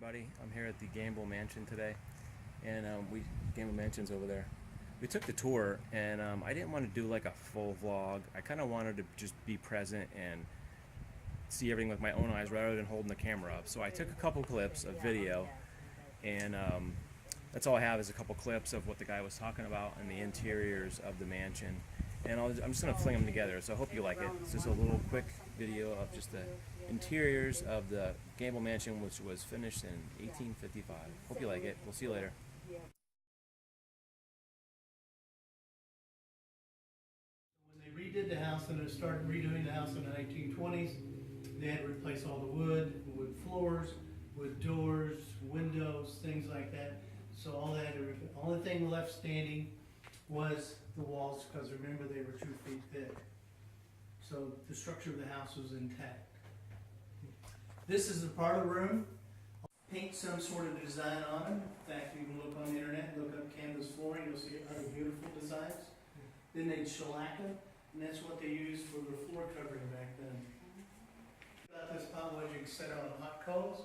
everybody. I'm here at the Gamble Mansion today, and Gamble Mansion's over there. We took the tour, and I didn't want to do like a full vlog. I kind of wanted to just be present and see everything with my own eyes rather than holding the camera up. So I took a couple clips of video, and that's all I have is a couple clips of what the guy was talking about and the interiors of the mansion. And I'm just going to fling them together, so I hope you like it. It's just a little quick video of just the interiors of the Gamble Mansion, which was finished in 1855. Hope you like it. We'll see you later. When they redid the house and they started redoing the house in the 1920s, they had to replace all the wood floors, wood doors, windows, things like that. So all that, the only thing left standing was the walls, because remember they were 2 feet thick. So the structure of the house was intact. This is the parlor room. Paint some sort of design on it. In fact, you can look on the internet, look up canvas flooring, you'll see other beautiful designs. Then they'd shellac them, and that's what they used for the floor covering back then. About this pot was you can set it on hot coals,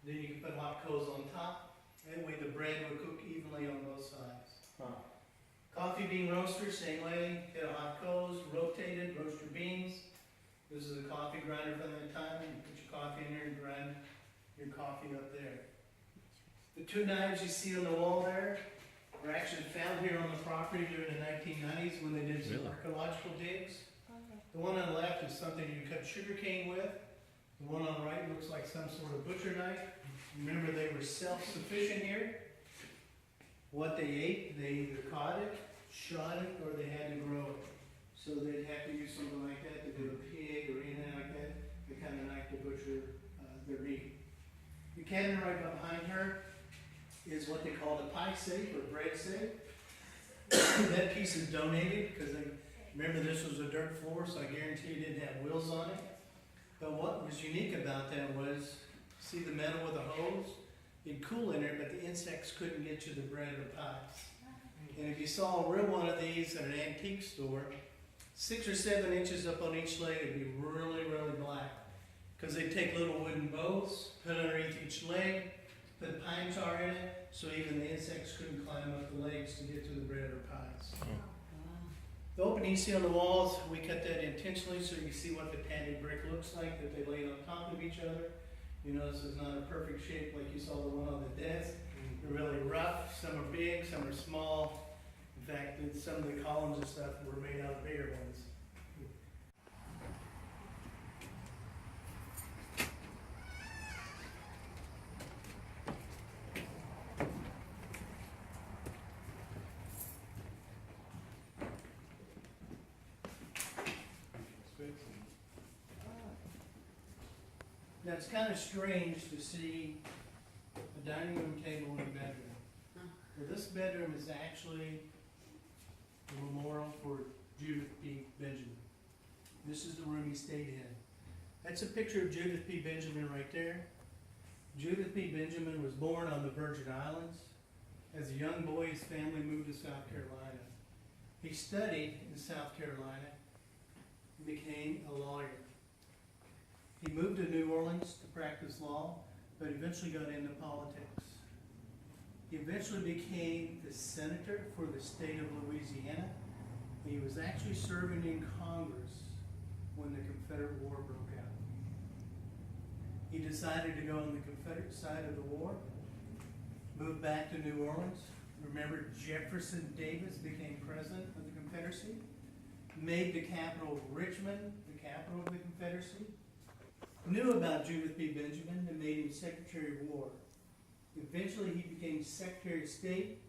then you can put hot coals on top. That way the bread would cook evenly on both sides. Coffee bean roaster, same way, get a hot coals, rotate it, roast your beans. This is a coffee grinder from that time. You put your coffee in there and grind your coffee up there. The 2 knives you see on the wall there were actually found here on the property during the 1990s when they did some archaeological digs. The one on the left is something you cut sugarcane with. The one on the right looks like some sort of butcher knife. Remember, they were self-sufficient here. What they ate, they either caught it, shot it, or they had to grow it. So they'd have to use something like that to do a pig or anything like that, the kind of knife to butcher their meat. The cabinet right behind her is what they call the pie safe or bread safe. That piece is donated because remember this was a dirt floor, so I guarantee it didn't have wheels on it. But what was unique about that was, see the metal with the hose? It'd cool in there, but the insects couldn't get to the bread or pies. And if you saw a real one of these at an antique store, 6 or 7 inches up on each leg, it'd be really, really black. Because they'd take little wooden bows, put underneath each leg, put pine tar in it, so even the insects couldn't climb up the legs to get to the bread or pies. The opening you see on the walls, we cut that intentionally so you see what the padded brick looks like, that they laid on top of each other. You notice it's not a perfect shape like you saw the one on the desk. They're really rough, some are big, some are small. In fact, some of the columns and stuff were made out of bigger ones. Now it's kind of strange to see a dining room table in a bedroom. Well, this bedroom is actually a memorial for Judith P. Benjamin. This is the room he stayed in. That's a picture of Judith P. Benjamin right there. Judith P. Benjamin was born on the Virgin Islands. As a young boy, his family moved to South Carolina. He studied in South Carolina and became a lawyer. He moved to New Orleans to practice law, but eventually got into politics. He eventually became the senator for the state of Louisiana. He was actually serving in Congress when the Confederate War broke out. He decided to go on the Confederate side of the war, moved back to New Orleans. Remember, Jefferson Davis became president of the Confederacy, made the capital Richmond the capital of the Confederacy, knew about Judith P. Benjamin and made him Secretary of War. Eventually he became Secretary of State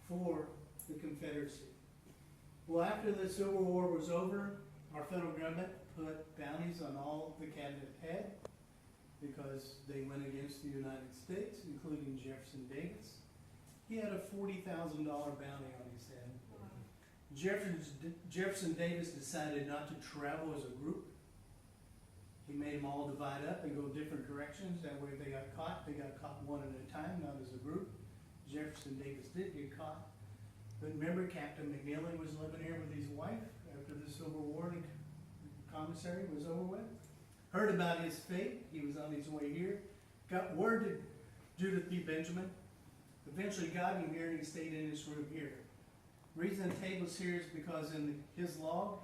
for the Confederacy. Well, after the Civil War was over, our federal government put bounties on all the cabinet had because they went against the United States, including Jefferson Davis. He had a $40,000 bounty on his head. Jefferson Davis decided not to travel as a group. He made them all divide up and go different directions. That way if they got caught one at a time, not as a group. Jefferson Davis did get caught. But remember, Captain McNeely was living here with his wife after the Civil War and the commissary was over with. Heard about his fate. He was on his way here. Got word that Judith P. Benjamin. Eventually got him here and he stayed in this room here. Reason the table's here is because in his log,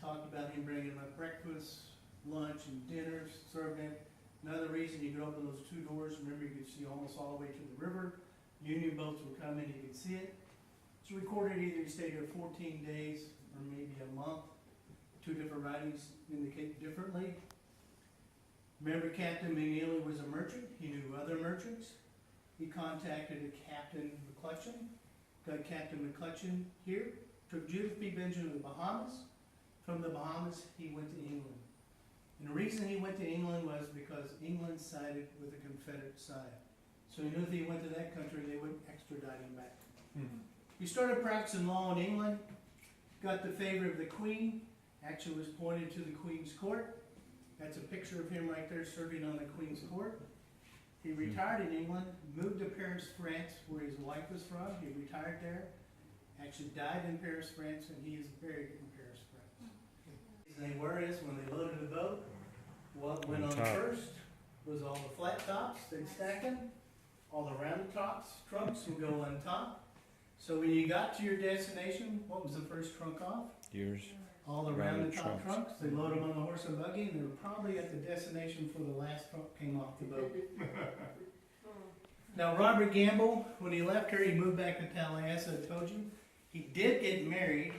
talked about him bringing up breakfast, lunch, and dinners, served him. Another reason you could open those two doors, remember you could see almost all the way to the river. Union boats would come in, you could see it. It's recorded either he stayed here 14 days or maybe a month. Two different writings indicate differently. Remember Captain McNeely was a merchant, he knew other merchants. He contacted a Captain McClutchan, got Captain McClutchan here, took Judith P. Benjamin to the Bahamas. From the Bahamas, he went to England. And the reason he went to England was because England sided with the Confederate side. So he knew if he went to that country, they would extradite him back. He started practicing law in England, got the favor of the Queen, actually was appointed to the Queen's court. That's a picture of him right there serving on the Queen's court. He retired in England, moved to Paris, France, where his wife was from. He retired there, actually died in Paris, France, and he is buried in Paris, France. The reason they were is when they loaded the boat, what went on first was all the flat tops, they'd stack them. All the round tops, trunks would go on top. So when you got to your destination, what was the first trunk off? Yours. All the rounded top trunks. They load them on the horse and buggy, and they were probably at the destination before the last trunk came off the boat. Now, Robert Gamble, when he left here, he moved back to Tallahassee, I told you. He did get married.